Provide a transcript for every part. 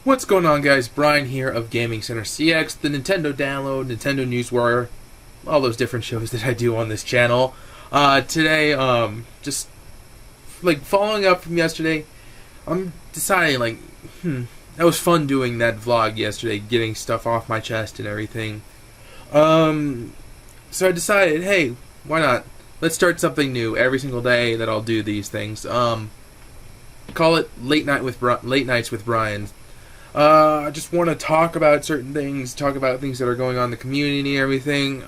What's going on, guys? Brian here of Gaming Center CX, the Nintendo Download, Nintendo Newswire, all those different shows that I do on this channel. Today, just like following up from yesterday, I'm deciding that was fun doing that vlog yesterday, getting stuff off my chest and everything. So I decided, hey, why not? Let's start something new every single day that I'll do these things. Call it Late Nights with Brian. I just want to talk about certain things, talk about things that are going on in the community and everything.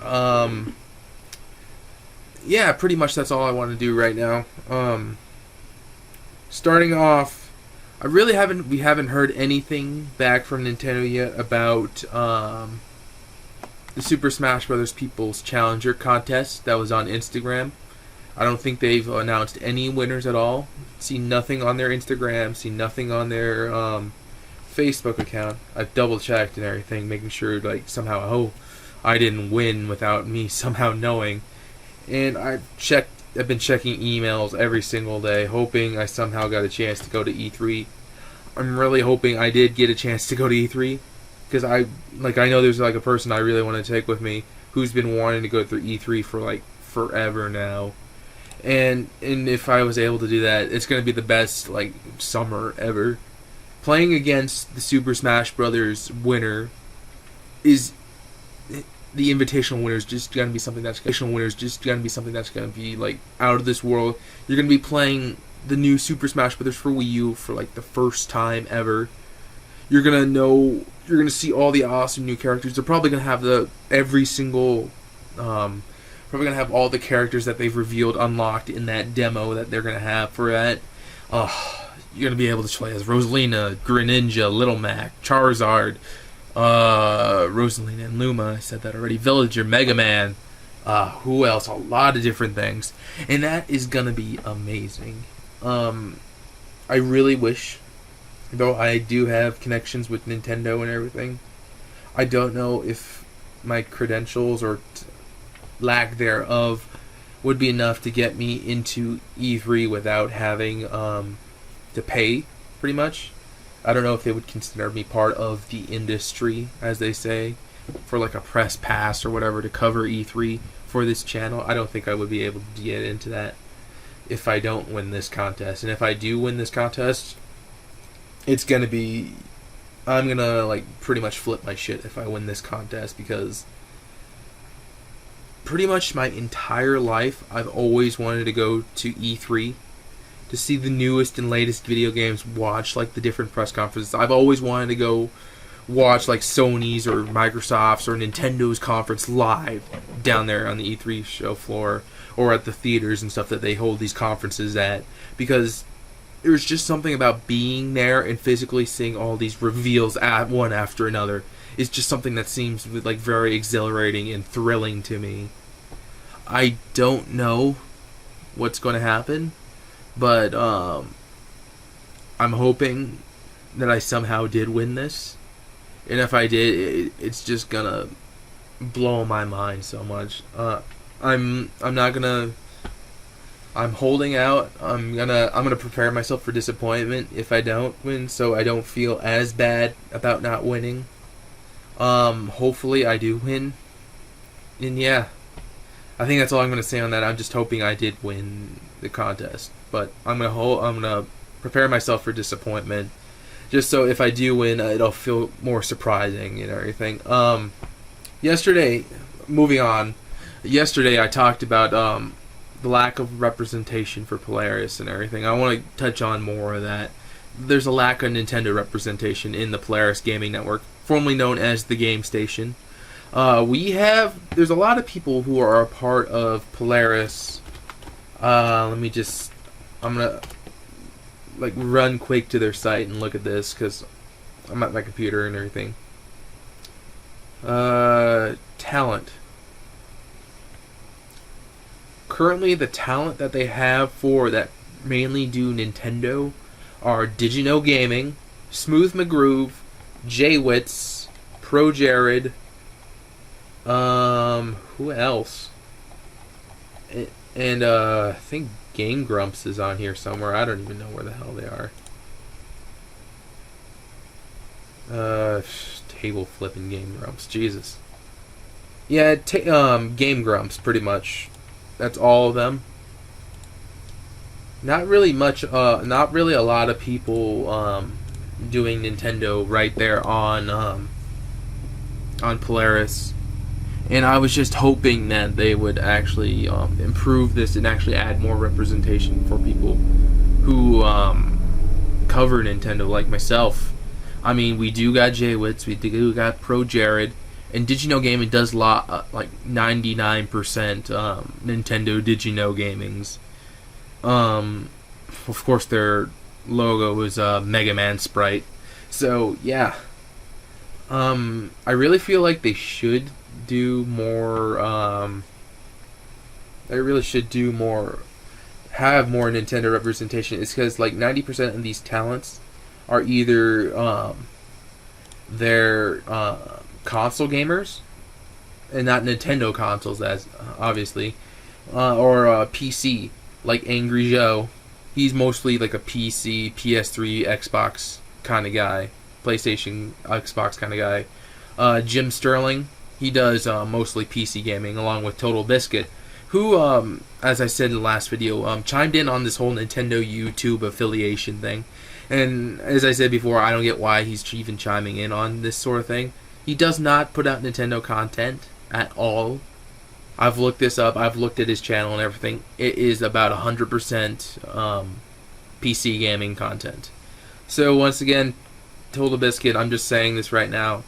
Yeah, pretty much that's all I want to do right now. Starting off, we haven't heard anything back from Nintendo yet about the Super Smash Bros. People's Challenger contest that was on Instagram. I don't think they've announced any winners at all. See nothing on their Instagram, see nothing on their Facebook account. I've double checked and everything, making sure somehow I didn't win without me somehow knowing. And I've been checking emails every single day, hoping I somehow got a chance to go to E3. I'm really hoping I did get a chance to go to E3, because I know there's a person I really want to take with me who's been wanting to go through E3 for forever now. And if I was able to do that, it's going to be the best summer ever. Playing against the Super Smash Brothers winner is the invitational winner is just going to be something that's going to be out of this world. You're going to be playing the new Super Smash Brothers for Wii U for the first time ever. You're going to see all the awesome new characters. They're probably going to have probably going to have all the characters that they've revealed unlocked in that demo that they're going to have for that. You're going to be able to play as Rosalina, Greninja, Little Mac, Charizard, Rosalina and Luma, I said that already, Villager, Mega Man, who else? A lot of different things. And that is going to be amazing. I really wish, though I do have connections with Nintendo and everything, I don't know if my credentials or lack thereof would be enough to get me into E3 without having to pay, pretty much. I don't know if they would consider me part of the industry, as they say, for a press pass or whatever to cover E3 for this channel. I don't think I would be able to get into that if I don't win this contest. And if I do win this contest, it's gonna be, I'm gonna pretty much flip my shit if I win this contest, because pretty much my entire life I've always wanted to go to E3 to see the newest and latest video games, watch the different press conferences. I've always wanted to go watch Sony's or Microsoft's or Nintendo's conference live down there on the E3 show floor or at the theaters and stuff that they hold these conferences at, because there's just something about being there and physically seeing all these reveals one after another. It's just something that seems very exhilarating and thrilling to me. I don't know what's going to happen, but I'm hoping that I somehow did win this. And if I did, it's just gonna blow my mind so much. I'm holding out. I'm gonna prepare myself for disappointment if I don't win, so I don't feel as bad about not winning. Hopefully I do win. And yeah, I think that's all I'm gonna say on that. I'm just hoping I did win the contest, but I'm gonna prepare myself for disappointment, just so if I do win, it'll feel more surprising and everything. Moving on. Yesterday I talked about the lack of representation for Polaris and everything. I want to touch on more of that. There's a lack of Nintendo representation in the Polaris Gaming Network, formerly known as the Game Station. There's a lot of people who are a part of Polaris. I'm gonna run quick to their site and look at this, because I'm at my computer and everything. Talent. Currently, the talent that they have for that mainly do Nintendo are Digino Gaming, Smooth McGroove, J-Wits, Pro Jared, who else? And I think Game Grumps is on here somewhere. I don't even know where the hell they are. Uh, Table flipping Game Grumps. Jesus. Yeah, Game Grumps, pretty much. That's all of them. Not really much. Not really a lot of people doing Nintendo right there on Polaris. And I was just hoping that they would actually improve this and actually add more representation for people who cover Nintendo, like myself. I mean, we do got J-Wits, we do got Pro Jared, and Did You Know Gaming does like 99% Nintendo Did You Know Gamings. Of course, their logo is a Mega Man sprite. So, yeah. I really feel like they should do more, they really should do more, have more Nintendo representation. It's because, like, 90% of these talents are either, they're, console gamers, and not Nintendo consoles, as, obviously, or, PC, like Angry Joe. He's mostly, like, a PC, PS3, Xbox kind of guy. PlayStation, Xbox kind of guy. Jim Sterling, he does mostly PC gaming, along with Total Biscuit, who, as I said in the last video, chimed in on this whole Nintendo YouTube affiliation thing. And as I said before, I don't get why he's even chiming in on this sort of thing. He does not put out Nintendo content at all. I've looked this up. I've looked at his channel and everything. It is about 100% PC gaming content. So once again, Total Biscuit, I'm just saying this right now.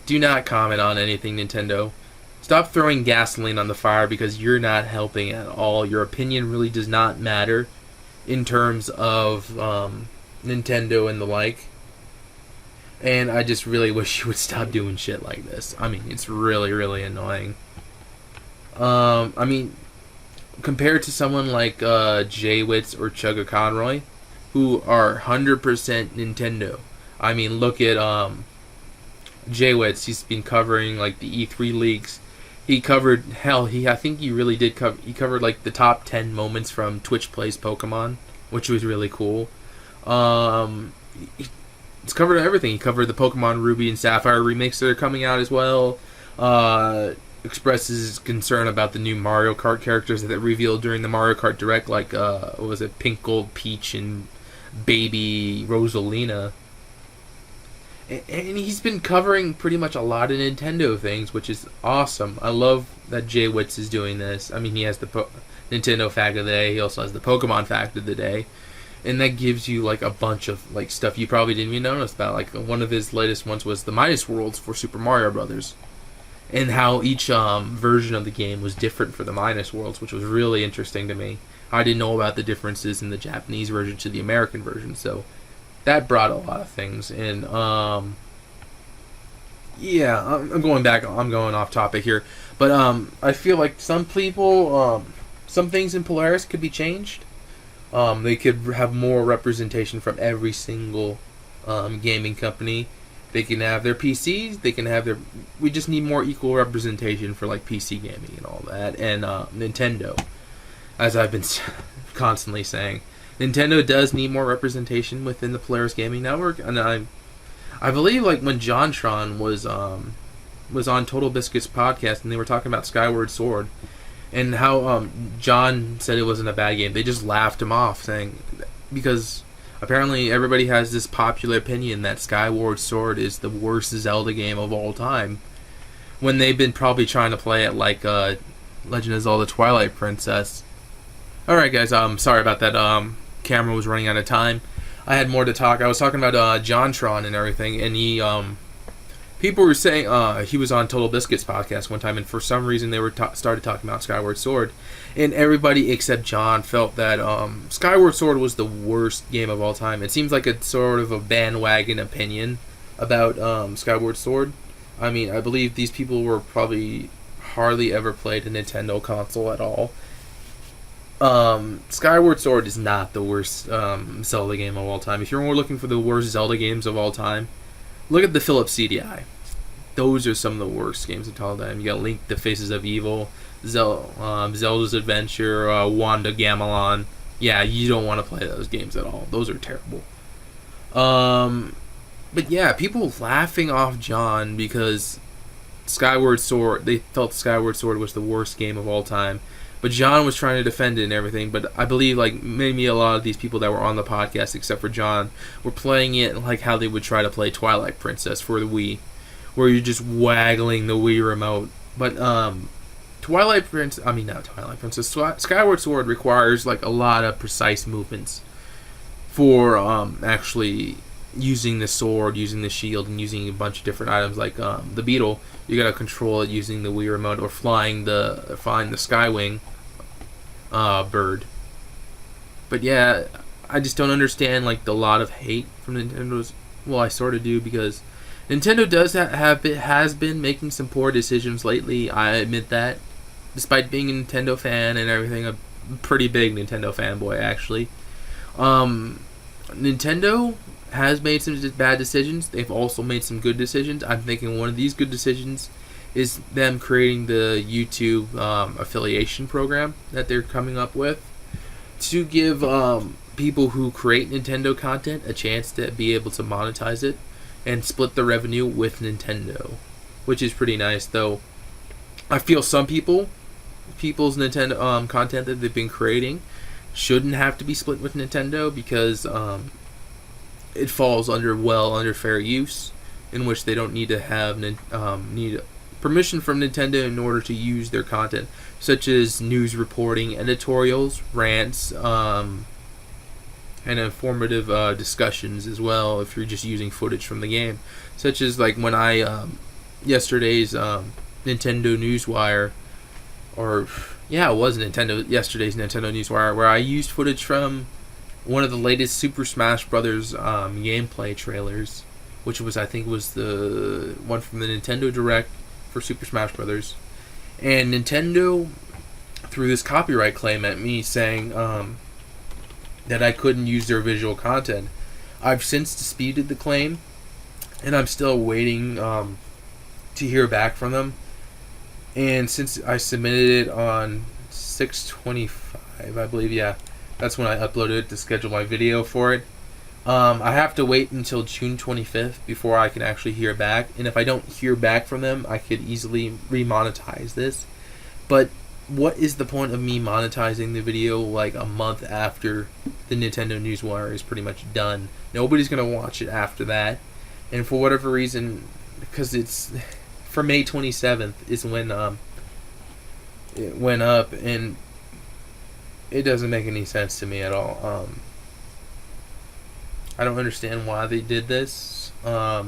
Do not comment on anything Nintendo. Stop throwing gasoline on the fire because you're not helping at all. Your opinion really does not matter in terms of Nintendo and the like. And I just really wish you would stop doing shit like this. I mean, it's really, really annoying. I mean, compared to someone like J-Wits or Chugga Conroy, who are 100% Nintendo. I mean, look at J-Wits. He's been covering like the E3 leaks. He covered I think he really did cover. He covered like the top 10 moments from Twitch Plays Pokemon, which was really cool. He's covered everything. He covered the Pokemon Ruby and Sapphire remakes that are coming out as well. Expresses concern about the new Mario Kart characters that they revealed during the Mario Kart Direct, like what was it, Pink Gold Peach and Baby Rosalina. And he's been covering pretty much a lot of Nintendo things, which is awesome. I love that J-Wits is doing this. I mean, he has the Nintendo Fact of the Day. He also has the Pokemon Fact of the Day. And that gives you, like, a bunch of, like, stuff you probably didn't even notice about. Like, one of his latest ones was the Midas Worlds for Super Mario Brothers. And how each version of the game was different for the Midas Worlds, which was really interesting to me. I didn't know about the differences in the Japanese version to the American version, so that brought a lot of things. And yeah, I'm going off topic here, but I feel like some people, some things in Polaris could be changed. They could have more representation from every single gaming company. They can have their PCs. They can have their. We just need more equal representation for like PC gaming and all that, and Nintendo, as I've been constantly saying. Nintendo does need more representation within the Polaris Gaming Network, and I believe like when JonTron was on Total Biscuit's podcast and they were talking about Skyward Sword and how John said it wasn't a bad game, they just laughed him off, saying because apparently everybody has this popular opinion that Skyward Sword is the worst Zelda game of all time, when they've been probably trying to play it like Legend of Zelda Twilight Princess. Alright guys, sorry about that. Camera was running out of time. I had more to talk. I was talking about JonTron and everything, and he people were saying he was on Total Biscuit's podcast one time, and for some reason they were started talking about Skyward Sword, and everybody except John felt that Skyward Sword was the worst game of all time. It seems like a sort of a bandwagon opinion about Skyward Sword. I mean, I believe these people were probably hardly ever played a Nintendo console at all. Skyward Sword is not the worst Zelda game of all time. If you're more looking for the worst Zelda games of all time, look at the Philips CDI. Those are some of the worst games of all time. You got Link: The Faces of Evil, Zelda's Adventure, Wanda Gamelon. Yeah, you don't want to play those games at all. Those are terrible. But yeah, people laughing off John because Skyward Sword, they felt Skyward Sword was the worst game of all time. But John was trying to defend it and everything. But I believe like maybe a lot of these people that were on the podcast, except for John, were playing it like how they would try to play Twilight Princess for the Wii, where you're just waggling the Wii remote. But Twilight Princess, I mean not Twilight Princess, Skyward Sword requires like a lot of precise movements for actually using the sword, using the shield, and using a bunch of different items like the beetle. You gotta control it using the Wii remote, or flying the Skywing bird. But yeah, I just don't understand like the lot of hate from Nintendo's. Well, I sort of do, because Nintendo does has been making some poor decisions lately. I admit that, despite being a Nintendo fan and everything, a pretty big Nintendo fanboy actually. Nintendo has made some bad decisions. They've also made some good decisions. I'm thinking one of these good decisions is them creating the YouTube affiliation program that they're coming up with to give people who create Nintendo content a chance to be able to monetize it and split the revenue with Nintendo, which is pretty nice. Though I feel some people's Nintendo content that they've been creating shouldn't have to be split with Nintendo, because it falls under fair use, in which they don't need to have need permission from Nintendo in order to use their content, such as news reporting, editorials, rants, and informative discussions as well, if you're just using footage from the game, such as like when I yesterday's Nintendo Newswire, or yeah, it was yesterday's Nintendo Newswire, where I used footage from one of the latest Super Smash Brothers gameplay trailers, which was, I think, was the one from the Nintendo Direct for Super Smash Brothers. And Nintendo threw this copyright claim at me, saying that I couldn't use their visual content. I've since disputed the claim, and I'm still waiting to hear back from them. And since I submitted it on 6/25, I believe, yeah, that's when I uploaded it to schedule my video for it. I have to wait until June 25th before I can actually hear back. And if I don't hear back from them, I could easily remonetize this. But what is the point of me monetizing the video like a month after the Nintendo Newswire is pretty much done? Nobody's going to watch it after that. And for whatever reason, because it's for May 27th is when it went up, and it doesn't make any sense to me at all. I don't understand why they did this. I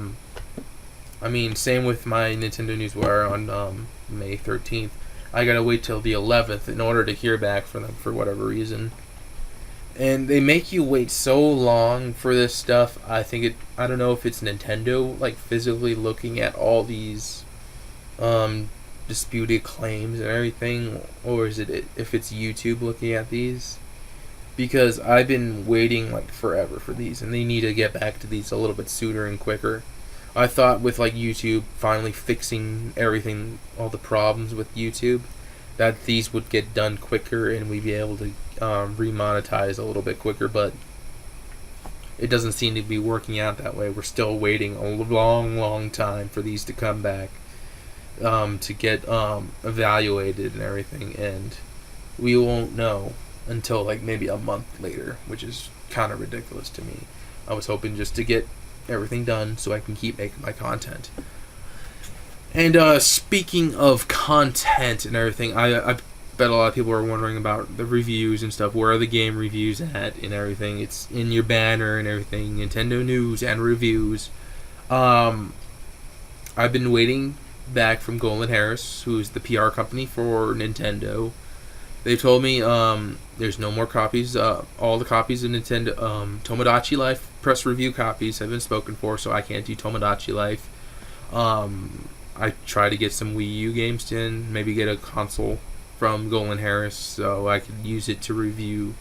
mean, same with my Nintendo Newswire on May 13th. I gotta wait till the 11th in order to hear back from them for whatever reason. And they make you wait so long for this stuff. I don't know if it's Nintendo like physically looking at all these disputed claims and everything, or is it if it's YouTube looking at these? Because I've been waiting like forever for these, and they need to get back to these a little bit sooner and quicker. I thought with like YouTube finally fixing everything, all the problems with YouTube, that these would get done quicker and we'd be able to remonetize a little bit quicker, but it doesn't seem to be working out that way. We're still waiting a long time for these to come back, to get evaluated and everything, and we won't know until like maybe a month later, which is kind of ridiculous to me. I was hoping just to get everything done so I can keep making my content. And speaking of content and everything, I bet a lot of people are wondering about the reviews and stuff. Where are the game reviews at and everything? It's in your banner and everything. Nintendo news and reviews. I've been waiting back from Gollin Harris, who's the PR company for Nintendo. They told me there's no more copies. All the copies of Nintendo Tomodachi Life press review copies have been spoken for, so I can't do Tomodachi Life. I try to get some Wii U games in, maybe get a console from Gollin Harris so I could use it to review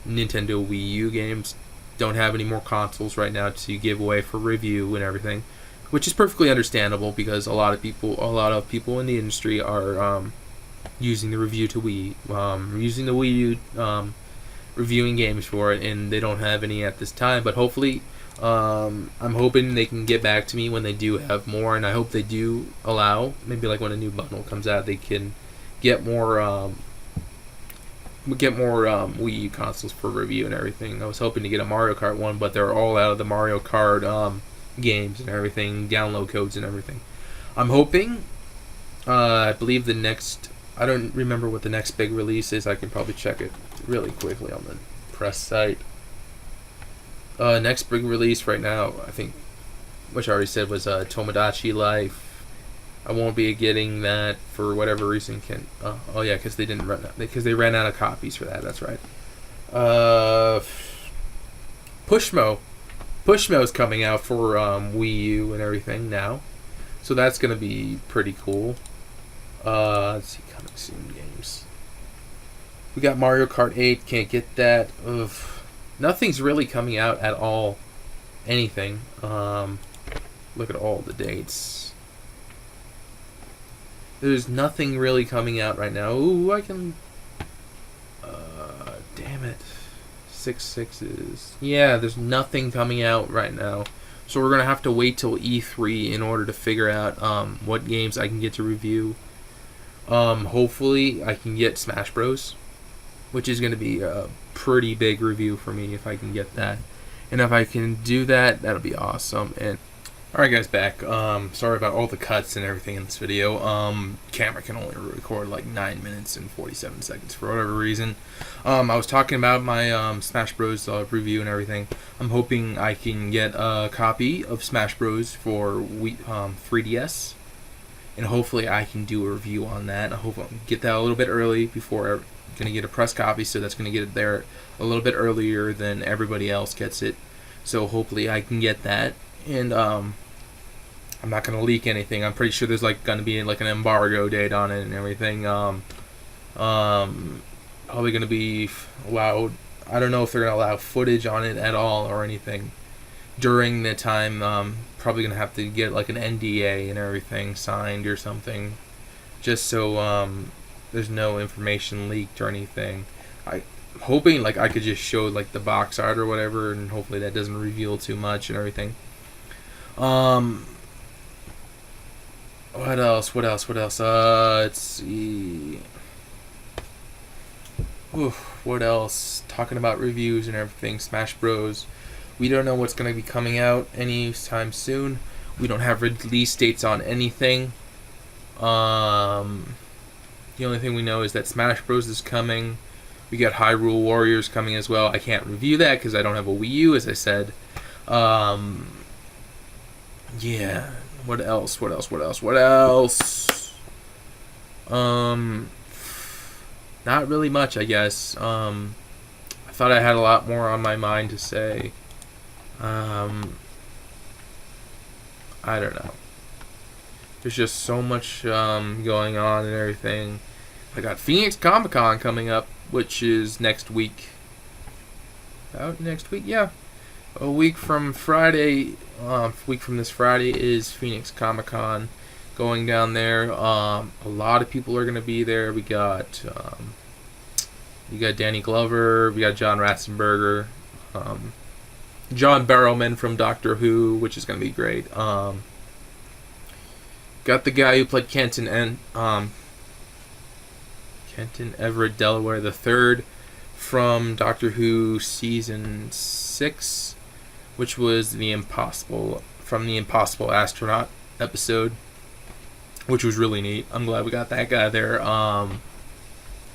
Nintendo Wii U games. Don't have any more consoles right now to give away for review and everything, which is perfectly understandable because a lot of people in the industry are using the review to Wii, using the Wii U, reviewing games for it, and they don't have any at this time. But hopefully, I'm hoping they can get back to me when they do have more, and I hope they do allow, maybe like when a new bundle comes out, they can get more Wii U consoles for review and everything. I was hoping to get a Mario Kart one, but they're all out of the Mario Kart games and everything, download codes and everything. I'm hoping, I believe the next, I don't remember what the next big release is. I can probably check it really quickly on the press site. Next big release right now, I think, which I already said, was Tomodachi Life. I won't be getting that for whatever reason. Oh yeah, because they ran out of copies for that. That's right. Pushmo's coming out for Wii U and everything now, so that's gonna be pretty cool. Let's see, coming soon games. We got Mario Kart 8. Can't get that. Ugh. Nothing's really coming out at all. Anything. Look at all the dates. There's nothing really coming out right now. Ooh, I can... damn it. 6/6s. Yeah, there's nothing coming out right now. So we're going to have to wait till E3 in order to figure out what games I can get to review. Hopefully I can get Smash Bros, which is going to be a pretty big review for me if I can get that. And if I can do that, that'll be awesome. And alright guys, back. Sorry about all the cuts and everything in this video. Camera can only record like 9 minutes and 47 seconds for whatever reason. I was talking about my Smash Bros review and everything. I'm hoping I can get a copy of Smash Bros for 3DS. And hopefully I can do a review on that. I hope I can get that a little bit early before I'm going to get a press copy, so that's going to get it there a little bit earlier than everybody else gets it. So hopefully I can get that. And I'm not going to leak anything. I'm pretty sure there's like going to be like an embargo date on it and everything. Probably going to be allowed. I don't know if they're going to allow footage on it at all or anything during the time. Probably going to have to get like an NDA and everything signed or something, just so there's no information leaked or anything. I'm hoping like I could just show like the box art or whatever, and hopefully that doesn't reveal too much and everything. What else? Let's see. What else? Talking about reviews and everything. Smash Bros. We don't know what's going to be coming out anytime soon. We don't have release dates on anything. The only thing we know is that Smash Bros. Is coming. We got Hyrule Warriors coming as well. I can't review that because I don't have a Wii U, as I said. Yeah. What else? Not really much, I guess. I thought I had a lot more on my mind to say. I don't know. There's just so much going on and everything. I got Phoenix Comic-Con coming up, which is next week. About next week? Yeah. A week from Friday, week from this Friday is Phoenix Comic-Con going down there. A lot of people are going to be there. We got Danny Glover, we got John Ratzenberger, John Barrowman from Doctor Who, which is going to be great. Got the guy who played Kenton Everett Delaware III from Doctor Who season 6, which was the Impossible Astronaut episode, which was really neat. I'm glad we got that guy there.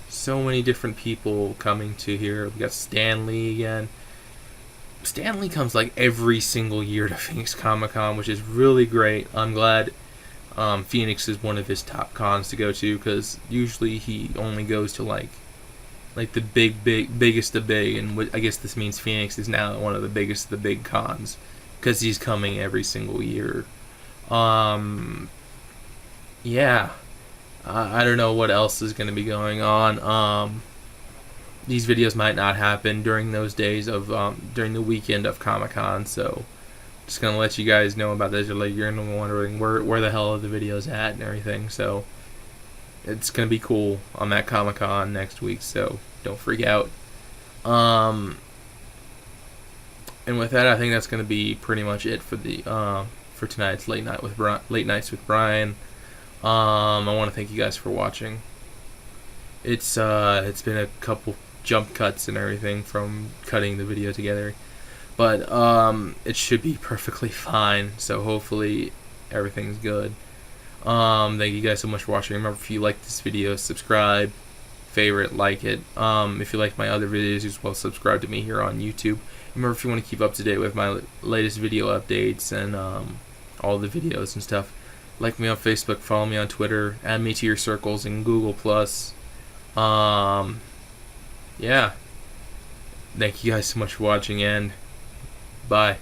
So many different people coming to here. We got Stan Lee again. Stan Lee comes like every single year to Phoenix Comic-Con, which is really great. I'm glad Phoenix is one of his top cons to go to, because usually he only goes to like the biggest of big, and I guess this means Phoenix is now one of the biggest of the big cons because he's coming every single year. Yeah, I don't know what else is going to be going on. These videos might not happen during those days of during the weekend of Comic-Con, so just gonna let you guys know about this. Like, you're gonna be wondering where the hell are the videos at and everything. So it's gonna be cool on that Comic-Con next week, so don't freak out. And with that, I think that's going to be pretty much it for the for tonight's late nights with Brian. I want to thank you guys for watching. It's been a couple jump cuts and everything from cutting the video together, but it should be perfectly fine. So hopefully everything's good. Thank you guys so much for watching. Remember, if you like this video, subscribe, favorite, like it. If you like my other videos as well, subscribe to me here on YouTube. Remember, if you want to keep up to date with my latest video updates and all the videos and stuff, like me on Facebook, follow me on Twitter, add me to your circles in Google+. Yeah. Thank you guys so much for watching, and bye.